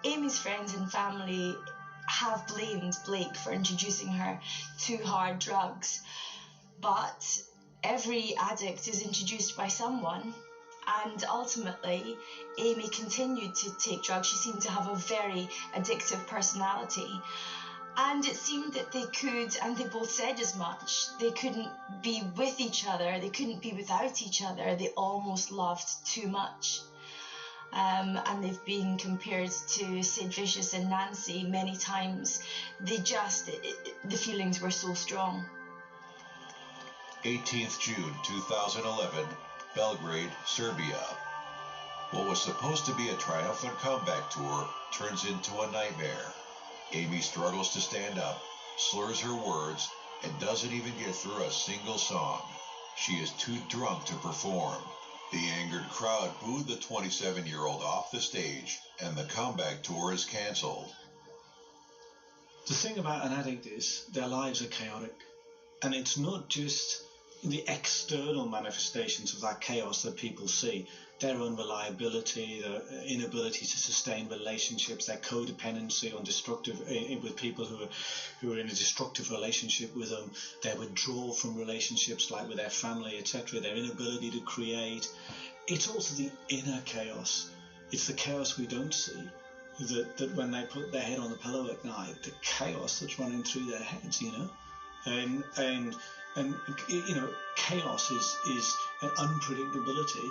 Amy's friends and family have blamed Blake for introducing her to hard drugs, but every addict is introduced by someone, and ultimately Amy continued to take drugs. She seemed to have a very addictive personality, and it seemed that they could, and they both said as much, they couldn't be with each other, they couldn't be without each other, they almost loved too much. And they've been compared to Sid Vicious and Nancy many times. The feelings were so strong. 18th June 2011, Belgrade, Serbia. What was supposed to be a triumphant comeback tour turns into a nightmare. Amy struggles to stand up, slurs her words, and doesn't even get through a single song. She is too drunk to perform. The angered crowd booed the 27-year-old off the stage, and the comeback tour is cancelled. The thing about an addict is their lives are chaotic, and it's not just the external manifestations of that chaos that people see. Their unreliability, their inability to sustain relationships, their codependency on with people who are in a destructive relationship with them, their withdrawal from relationships like with their family, etc., their inability to create. It's also the inner chaos. It's the chaos we don't see. That when they put their head on the pillow at night, the chaos that's running through their heads, and chaos is an unpredictability.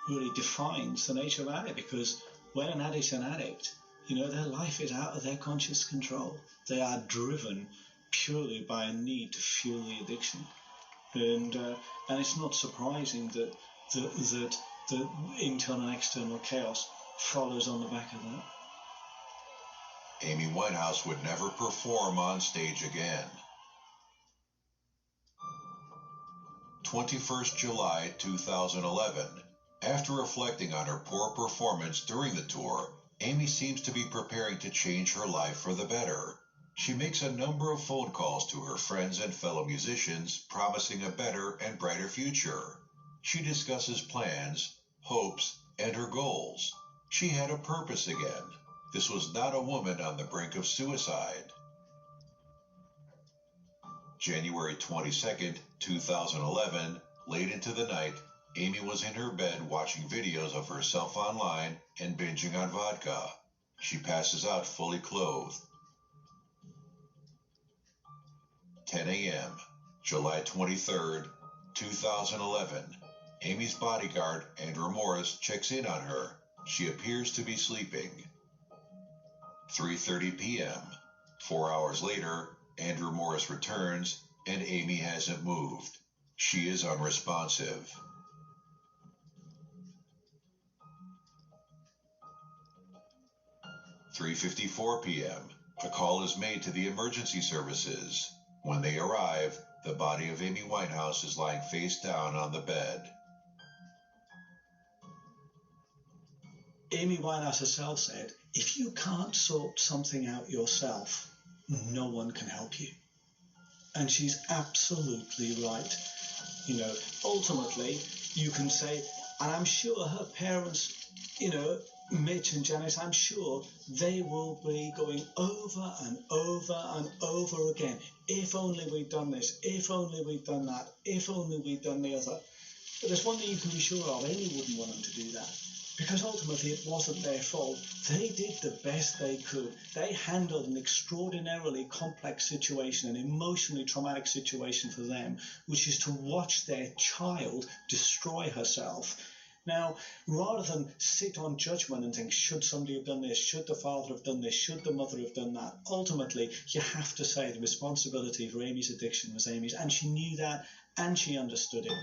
Really defines the nature of an addict, because when an addict's an addict, their life is out of their conscious control. They are driven purely by a need to fuel the addiction, and it's not surprising that the internal and external chaos follows on the back of that. Amy Winehouse would never perform on stage again. 21st July 2011. After reflecting on her poor performance during the tour, Amy seems to be preparing to change her life for the better. She makes a number of phone calls to her friends and fellow musicians, promising a better and brighter future. She discusses plans, hopes, and her goals. She had a purpose again. This was not a woman on the brink of suicide. January 22nd, 2011, late into the night, Amy was in her bed watching videos of herself online and binging on vodka. She passes out fully clothed. 10 a.m., July 23rd, 2011. Amy's bodyguard, Andrew Morris, checks in on her. She appears to be sleeping. 3:30 p.m. 4 hours later, Andrew Morris returns, and Amy hasn't moved. She is unresponsive. 3:54 p.m. A call is made to the emergency services. When they arrive, the body of Amy Winehouse is lying face down on the bed. Amy Winehouse herself said, if you can't sort something out yourself, no one can help you. And she's absolutely right. Ultimately, you can say, and I'm sure her parents, Mitch and Janice, I'm sure they will be going over and over and over again. If only we'd done this, if only we'd done that, if only we'd done the other. But there's one thing you can be sure of, Amy wouldn't want them to do that. Because ultimately it wasn't their fault. They did the best they could. They handled an extraordinarily complex situation, an emotionally traumatic situation for them, which is to watch their child destroy herself. Now, rather than sit on judgment and think, should somebody have done this, should the father have done this, should the mother have done that, ultimately, you have to say the responsibility for Amy's addiction was Amy's, and she knew that, and she understood it.